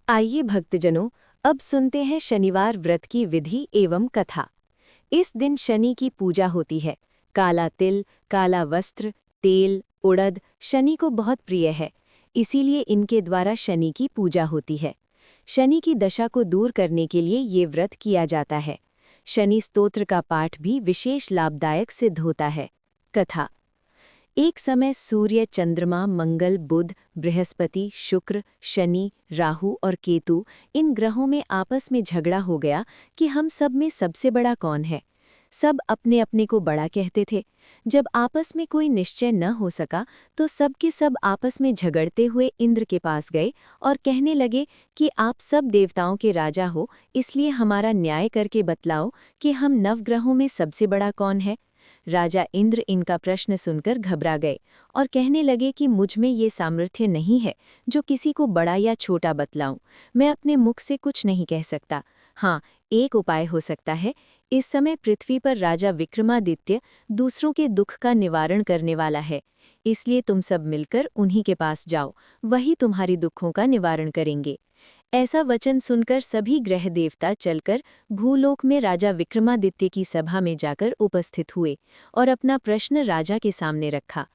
आइए भक्तजनों, अब सुनते हैं शनिवार व्रत की विधि एवं कथा। इस दिन शनि की पूजा होती है। काला तिल, काला वस्त्र, तेल, उड़द शनि को बहुत प्रिय है, इसीलिए इनके द्वारा शनि की पूजा होती है। शनि की दशा को दूर करने के लिए ये व्रत किया जाता है। शनि स्तोत्र का पाठ भी विशेष लाभदायक सिद्ध होता है। कथा। एक समय सूर्य, चंद्रमा, मंगल, बुध, बृहस्पति, शुक्र, शनि, राहु और केतु इन ग्रहों में आपस में झगड़ा हो गया कि हम सब में सबसे बड़ा कौन है। सब अपने अपने को बड़ा कहते थे। जब आपस में कोई निश्चय न हो सका तो सब के सब आपस में झगड़ते हुए इंद्र के पास गए और कहने लगे कि आप सब देवताओं के राजा हो, इसलिए हमारा न्याय करके बतलाओ कि हम नवग्रहों में सबसे बड़ा कौन है। राजा इंद्र इनका प्रश्न सुनकर घबरा गए और कहने लगे कि मुझ में ये सामर्थ्य नहीं है जो किसी को बड़ा या छोटा बतलाऊं। मैं अपने मुख से कुछ नहीं कह सकता। हाँ, एक उपाय हो सकता है। इस समय पृथ्वी पर राजा विक्रमादित्य दूसरों के दुख का निवारण करने वाला है, इसलिए तुम सब मिलकर उन्हीं के पास जाओ, वही तुम्हारी दुखों का निवारण करेंगे। ऐसा वचन सुनकर सभी ग्रह देवता चलकर भूलोक में राजा विक्रमादित्य की सभा में जाकर उपस्थित हुए और अपना प्रश्न राजा के सामने रखा।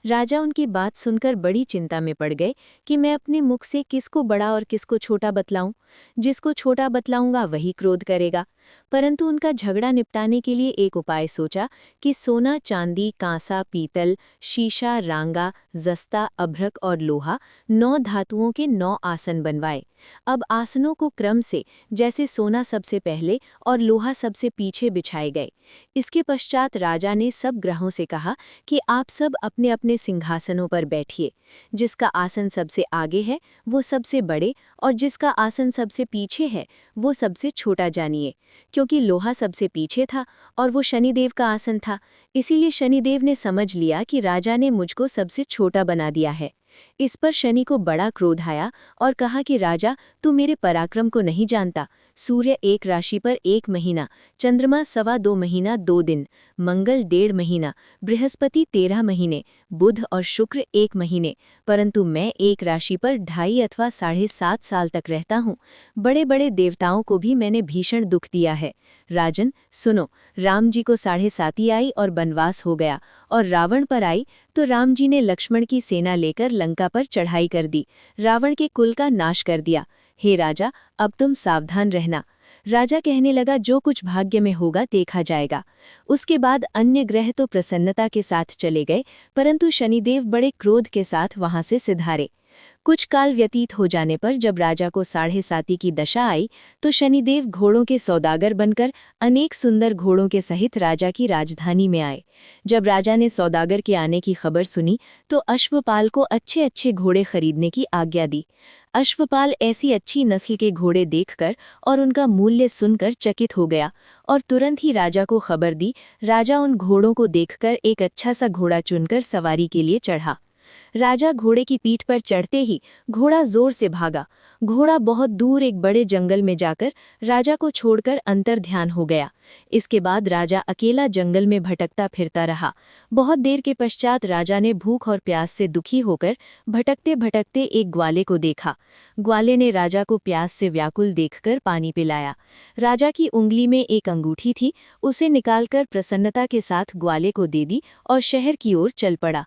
राजा उनकी बात सुनकर बड़ी चिंता में पड़ गए कि मैं अपने मुख से किसको बड़ा और किसको छोटा बतलाऊं। जिसको छोटा बतलाऊंगा वही क्रोध करेगा। परंतु उनका झगड़ा निपटाने के लिए एक उपाय सोचा कि सोना, चांदी, कांसा, पीतल, शीशा, रांगा, जस्ता, अभ्रक और लोहा 9 धातुओं के 9 आसन बनवाए। अब आसनों को क्रम से, जैसे सोना सबसे पहले और लोहा सबसे पीछे बिछाए गए। इसके पश्चात राजा ने सब ग्रहों से कहा कि आप सब अपने अपने सिंहासनों पर बैठिए। जिसका आसन सबसे आगे है वो सबसे बड़े और जिसका आसन सबसे पीछे है वो सबसे छोटा जानिए। क्योंकि लोहा सबसे पीछे था और वो शनिदेव का आसन था, इसीलिए शनिदेव ने समझ लिया कि राजा ने मुझको सबसे छोटा बना दिया है। इस पर शनि को बड़ा क्रोध आया और कहा कि राजा, तू मेरे पराक्रम को नहीं जानता। सूर्य 1 राशि पर 1 महीना, चंद्रमा 2.25 महीना 2 दिन, मंगल 1.5 महीना, बृहस्पति 13 महीने, बुध और शुक्र 1 महीने, परंतु मैं 1 राशि पर 2.5 अथवा 7.5 साल तक रहता हूँ। बड़े बड़े देवताओं को भी मैंने भीषण दुख दिया है। राजन सुनो, राम जी को 7.5 आई और वनवास हो गया, और रावण पर आई तो राम जी ने लक्ष्मण की सेना लेकर लंका पर चढ़ाई कर दी, रावण के कुल का नाश कर दिया। हे राजा, अब तुम सावधान रहना। राजा कहने लगा, जो कुछ भाग्य में होगा देखा जाएगा। उसके बाद अन्य ग्रह तो प्रसन्नता के साथ चले गए, परंतु शनिदेव बड़े क्रोध के साथ वहां से सिधारे। कुछ काल व्यतीत हो जाने पर जब राजा को 7.5 की दशा आई तो शनिदेव घोड़ों के सौदागर बनकर अनेक सुंदर घोड़ों के सहित राजा की राजधानी में आए। जब राजा ने सौदागर के आने की खबर सुनी तो अश्वपाल को अच्छे अच्छे घोड़े खरीदने की आज्ञा दी। अश्वपाल ऐसी अच्छी नस्ल के घोड़े देखकर और उनका मूल्य सुनकर चकित हो गया और तुरंत ही राजा को खबर दी। राजा उन घोड़ों को देखकर एक अच्छा सा घोड़ा चुनकर सवारी के लिए चढ़ा। राजा घोड़े की पीठ पर चढ़ते ही घोड़ा जोर से भागा। घोड़ा बहुत दूर एक बड़े जंगल में जाकर राजा को छोड़कर अंतर्ध्यान हो गया। इसके बाद राजा अकेला जंगल में भटकता फिरता रहा। बहुत देर के पश्चात राजा ने भूख और प्यास से दुखी होकर भटकते भटकते एक ग्वाले को देखा। ग्वाले ने राजा को प्यास से व्याकुल देखकर पानी पिलाया। राजा की उंगली में एक अंगूठी थी, उसे निकालकर प्रसन्नता के साथ ग्वाले को दे दी और शहर की ओर चल पड़ा।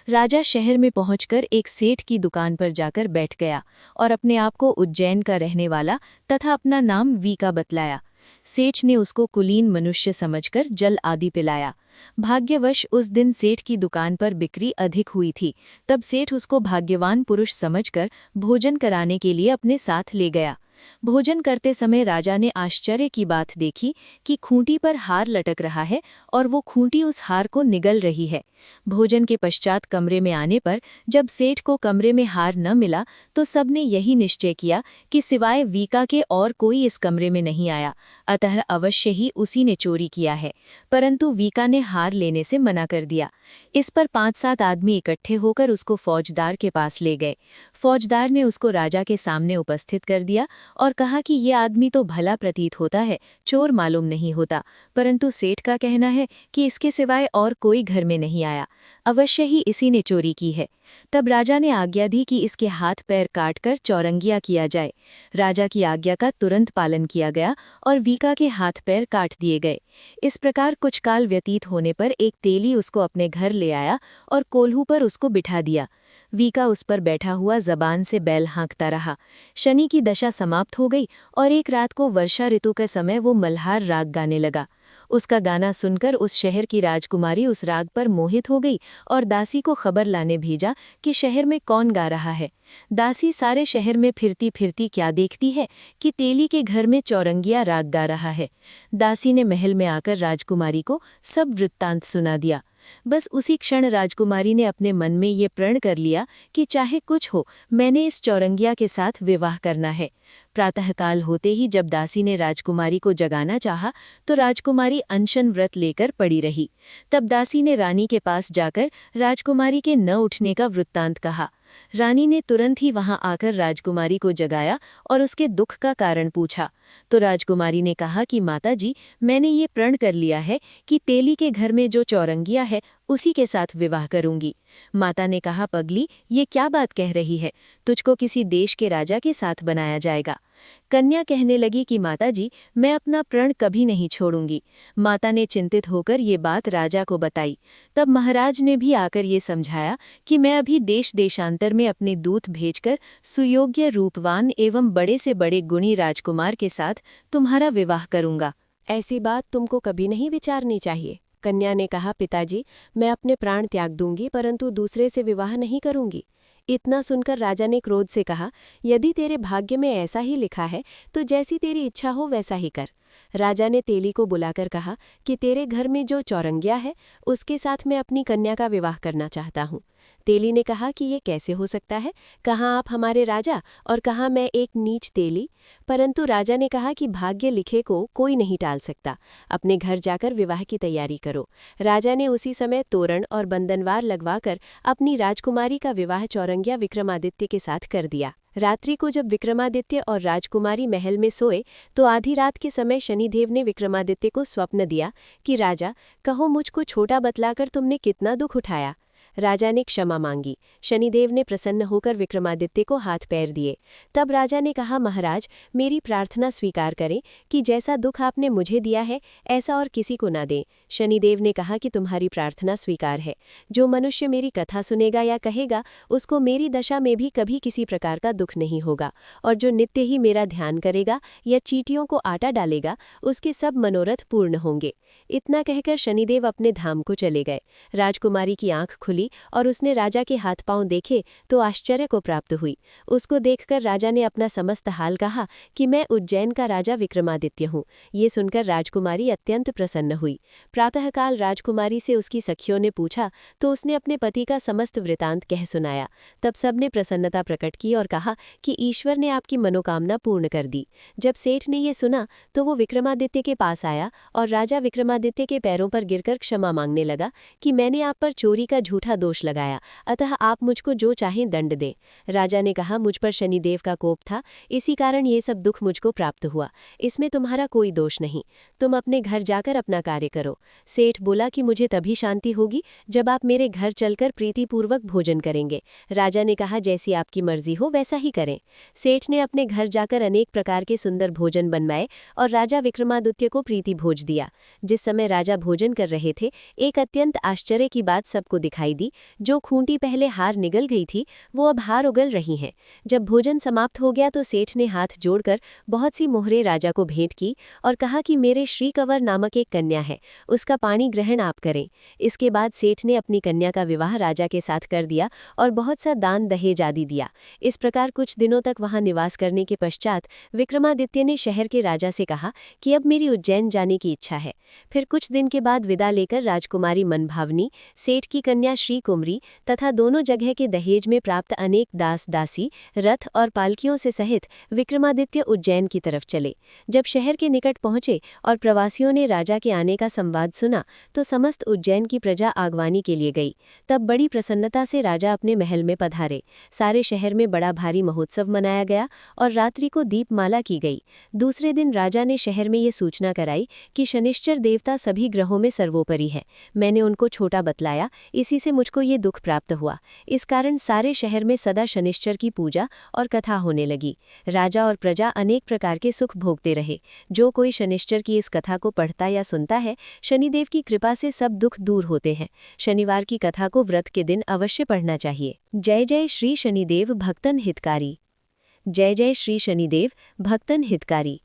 राजा शहर में पहुंचकर एक सेठ की दुकान पर जाकर बैठ गया और अपने आप को उज्जैन का रहने वाला तथा अपना नाम वीका बतलाया। सेठ ने उसको कुलीन मनुष्य समझकर जल आदि पिलाया। भाग्यवश उस दिन सेठ की दुकान पर बिक्री अधिक हुई थी, तब सेठ उसको भाग्यवान पुरुष समझकर भोजन कराने के लिए अपने साथ ले गया। भोजन करते समय राजा ने आश्चर्य की बात देखी कि खूंटी पर हार लटक रहा है और वो खूंटी उस हार को निगल रही है। भोजन के पश्चात कमरे में आने पर जब सेठ को कमरे में हार न मिला तो सबने यही निश्चय किया कि सिवाय वीका के और कोई इस कमरे में नहीं आया, अतः अवश्य ही उसी ने चोरी किया है। परंतु वीका ने हार लेने से मना कर दिया। इस पर 5-7 आदमी इकट्ठे होकर उसको फौजदार के पास ले गए। फौजदार ने उसको राजा के सामने उपस्थित कर दिया और कहा कि ये आदमी तो भला प्रतीत होता है, चोर मालूम नहीं होता, परंतु सेठ का कहना है कि इसके सिवाय और कोई घर में नहीं आया, अवश्य ही इसी ने चोरी की है। तब राजा ने आज्ञा दी कि इसके हाथ पैर काटकर चौरंगिया किया जाए। राजा की आज्ञा का तुरंत पालन किया गया और वीका के हाथ पैर काट दिए गए। इस प्रकार कुछ काल व्यतीत होने पर एक तेली उसको अपने घर ले आया और कोल्हू पर उसको बिठा दिया। वीका उस पर बैठा हुआ जबान से बैल हाँकता रहा। शनि की दशा समाप्त हो गई और एक रात को वर्षा ऋतु के समय वो मल्हार राग गाने लगा। उसका गाना सुनकर उस शहर की राजकुमारी उस राग पर मोहित हो गई और दासी को खबर लाने भेजा कि शहर में कौन गा रहा है। दासी सारे शहर में फिरती फिरती क्या देखती है कि तेली के घर में चौरंगिया राग गा रहा है। दासी ने महल में आकर राजकुमारी को सब वृत्तांत सुना दिया। बस उसी क्षण राजकुमारी ने अपने मन में ये प्रण कर लिया कि चाहे कुछ हो, मैंने इस चौरंगिया के साथ विवाह करना है। प्रातःकाल होते ही जब दासी ने राजकुमारी को जगाना चाहा तो राजकुमारी अनशन व्रत लेकर पड़ी रही। तब दासी ने रानी के पास जाकर राजकुमारी के न उठने का वृत्तांत कहा। रानी ने तुरंत ही वहां आकर राजकुमारी को जगाया और उसके दुख का कारण पूछा। तो राजकुमारी ने कहा कि माताजी, मैंने ये प्रण कर लिया है कि तेली के घर में जो चौरंगिया है उसी के साथ विवाह करूंगी। माता ने कहा, पगली, ये क्या बात कह रही है? तुझको किसी देश के राजा के साथ बनाया जाएगा। कन्या कहने लगी कि माताजी, मैं अपना प्रण कभी नहीं छोड़ूंगी। माता ने चिंतित होकर ये बात राजा को बताई। तब महाराज ने भी आकर ये समझाया कि मैं अभी देश देशांतर में अपने दूत भेजकर सुयोग्य, रूपवान एवं बड़े से बड़े गुणी राजकुमार के साथ तुम्हारा विवाह करूंगा। ऐसी बात तुमको कभी नहीं विचारनी चाहिए। कन्या ने कहा, पिताजी, मैं अपने प्राण त्याग दूंगी, परंतु दूसरे से विवाह नहीं करूंगी। इतना सुनकर राजा ने क्रोध से कहा, यदि तेरे भाग्य में ऐसा ही लिखा है तो जैसी तेरी इच्छा हो वैसा ही कर। राजा ने तेली को बुलाकर कहा कि तेरे घर में जो चौरंगिया है उसके साथ मैं अपनी कन्या का विवाह करना चाहता हूँ। तेली ने कहा कि ये कैसे हो सकता है? कहाँ आप हमारे राजा और कहाँ मैं एक नीच तेली? परंतु राजा ने कहा कि भाग्य लिखे को कोई नहीं टाल सकता। अपने घर जाकर विवाह की तैयारी करो। राजा ने उसी समय तोरण और बंधनवार लगवाकर अपनी राजकुमारी का विवाह चौरंगिया विक्रमादित्य के साथ कर दिया। रात्रि को जब विक्रमादित्य और राजकुमारी महल में सोए तो आधी रात के समय शनिदेव ने विक्रमादित्य को स्वप्न दिया कि राजा, कहो मुझको छोटा बतलाकर तुमने कितना दुख उठाया। राजा ने क्षमा मांगी। शनिदेव ने प्रसन्न होकर विक्रमादित्य को हाथ पैर दिए। तब राजा ने कहा, महाराज, मेरी प्रार्थना स्वीकार करें कि जैसा दुख आपने मुझे दिया है ऐसा और किसी को ना दें। शनिदेव ने कहा कि तुम्हारी प्रार्थना स्वीकार है। जो मनुष्य मेरी कथा सुनेगा या कहेगा उसको मेरी दशा में भी कभी किसी प्रकार का दुख नहीं होगा, और जो नित्य ही मेरा ध्यान करेगा या चींटियों को आटा डालेगा उसके सब मनोरथ पूर्ण होंगे। इतना कहकर शनिदेव अपने धाम को चले गए। राजकुमारी की आंख खुली और उसने राजा के हाथ पांव देखे तो आश्चर्य को प्राप्त हुई। उसको देखकर राजा ने अपना समस्त हाल कहा कि मैं उज्जैन का राजा विक्रमादित्य हूँ। ये सुनकर राजकुमारी अत्यंत प्रसन्न हुई। प्रातःकाल राजकुमारी से उसकी सखियों ने पूछा तो उसने अपने पति का समस्त वृतांत कह सुनाया। तब सबने प्रसन्नता प्रकट की और कहा कि ईश्वर ने आपकी मनोकामना पूर्ण कर दी। जब सेठ ने ये सुना तो वो विक्रमादित्य के पास आया और राजा विक्रमादित्य के पैरों पर गिरकर क्षमा मांगने लगा कि मैंने आप पर चोरी का झूठा दोष लगाया, अतः आप मुझको जो चाहें दंड दें। राजा ने कहा, मुझ पर शनिदेव का कोप था, इसी कारण ये सब दुख मुझको प्राप्त हुआ। इसमें तुम्हारा कोई दोष नहीं। तुम अपने घर जाकर अपना कार्य करो। सेठ बोला कि मुझे तभी शांति होगी जब आप मेरे घर चलकर प्रीतिपूर्वक भोजन करेंगे। राजा ने कहा, जैसी आपकी मर्जी हो वैसा ही करें। सेठ ने अपने घर जाकर अनेक प्रकार के सुंदर भोजन बनवाए और राजा विक्रमादित्य को प्रीति भोज दिया। जिस समय राजा भोजन कर रहे थे, एक अत्यंत आश्चर्य की बात सबको दिखाई दी। जो खूंटी पहले हार निगल गई थी वो अब हार उगल रही हैं। जब भोजन समाप्त हो गया तो सेठ ने हाथ जोड़कर बहुत सी मोहरें राजा को भेंट की और कहा कि मेरे श्रीकंवर नामक एक कन्या है, उसका पाणी ग्रहण आप करें। इसके बाद सेठ ने अपनी कन्या का विवाह राजा के साथ कर दिया और बहुत सा दान दहेज आदि दिया। इस प्रकार कुछ दिनों तक वहां निवास करने के पश्चात विक्रमादित्य ने शहर के राजा से कहा कि अब मेरी उज्जैन जाने की इच्छा है। फिर कुछ दिन के बाद विदा लेकर राजकुमारी मनभावनी सेठ की कन्या श्री कुमरी तथा दोनों जगह के दहेज में प्राप्त अनेक दास दासी, रथ और पालकियों से सहित विक्रमादित्य उज्जैन की तरफ चले। जब शहर के निकट पहुंचे और प्रवासियों ने राजा के आने का संवाद सुना तो समस्त उज्जैन की प्रजा आगवानी के लिए गई। तब बड़ी प्रसन्नता से राजा अपने महल में पधारे। सारे शहर में बड़ा भारी महोत्सव मनाया गया और रात्रि को दीपमाला की गई। दूसरे दिन राजा ने शहर में ये सूचना कराई कि शनिश्चर देवता सभी ग्रहों में सर्वोपरि है। मैंने उनको छोटा बतलाया, इसी से मुझको ये दुख प्राप्त हुआ। इस कारण सारे शहर में सदा शनिश्चर की पूजा और कथा होने लगी। राजा और प्रजा अनेक प्रकार के सुख भोगते रहे। जो कोई शनिश्चर की इस कथा को पढ़ता या सुनता है, शनिदेव की कृपा से सब दुख दूर होते हैं। शनिवार की कथा को व्रत के दिन अवश्य पढ़ना चाहिए। जय जय श्री शनिदेव भक्तन हितकारी। जय जय श्री शनिदेव भक्तन हितकारी।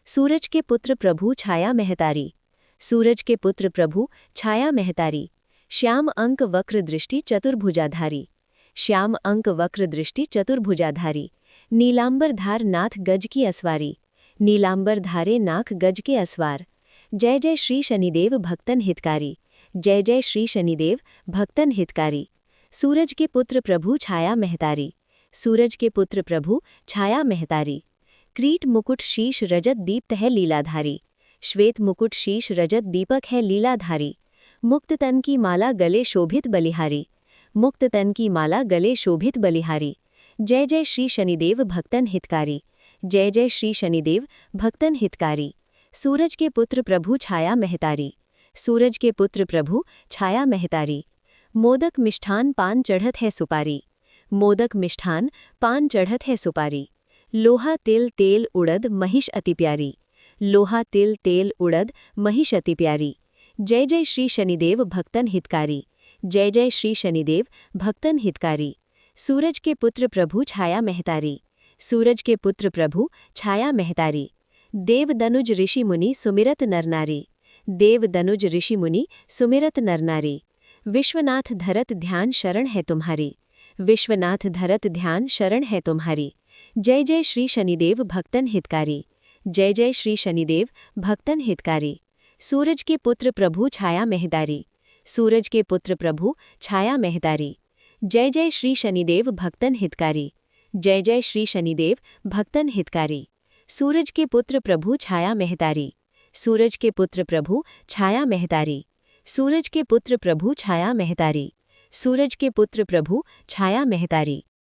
सूरज के पुत्र प्रभु छाया महतारी। सूरज के पुत्र प्रभु छाया महतारी। श्याम अंक वक्र दृष्टि चतुर्भुजाधारी। श्याम अंक वक्र दृष्टि चतुर्भुजाधारी। नीलांबर धार नाथ गज की असवारी। नीलांबर धारे नाथ गज के असवार। जय जय श्री शनिदेव भक्तन हितकारी। जय जय श्री शनिदेव भक्तन हितकारी। सूरज के पुत्र प्रभु छाया महतारी। सूरज के पुत्र प्रभु छाया महतारी। क्रीट मुकुट शीश रजत दीप्त है लीलाधारी। श्वेत मुकुट शीश रजत दीपक है लीलाधारी। मुक्त तन की माला गले शोभित बलिहारी। मुक्त तन की माला गले शोभित बलिहारी। जय जय श्री शनिदेव भक्तन हितकारी। जय जय श्री शनिदेव भक्तन हितकारी। सूरज के पुत्र प्रभु छाया महतारी। सूरज के पुत्र प्रभु छाया महतारी। मोदक मिष्ठान पान चढ़त है सुपारी। मोदक मिष्ठान पान चढ़त है सुपारी। लोहा तिल तेल उड़द महिष अति प्यारी। लोहा तिल तेल उड़द महिष अति प्यारी। जय जय श्री शनिदेव भक्तन हितकारी। जय जय श्री शनिदेव भक्तन हितकारी। सूरज के पुत्र प्रभु छाया महतारी। सूरज के पुत्र प्रभु छाया महतारी। देव दनुज ऋषि मुनि सुमिरत नरनारी। देव दनुज ऋषि मुनि सुमिरत नरनारी। विश्वनाथ धरत ध्यान शरण है तुम्हारी। विश्वनाथ धरत ध्यान शरण है तुम्हारी। जय जय श्री शनिदेव भक्तन हितकारी। जय जय श्री शनिदेव भक्तन हितकारी। सूरज के पुत्र प्रभु छाया महतारी। सूरज के पुत्र प्रभु छाया महतारी। जय जय श्री शनिदेव भक्तन हितकारी। जय जय श्री शनिदेव भक्तन हितकारी। सूरज के पुत्र प्रभु छाया महतारी। सूरज के पुत्र प्रभु छाया महतारी। सूरज के पुत्र प्रभु छाया महतारी। सूरज के पुत्र प्रभु छाया महतारी।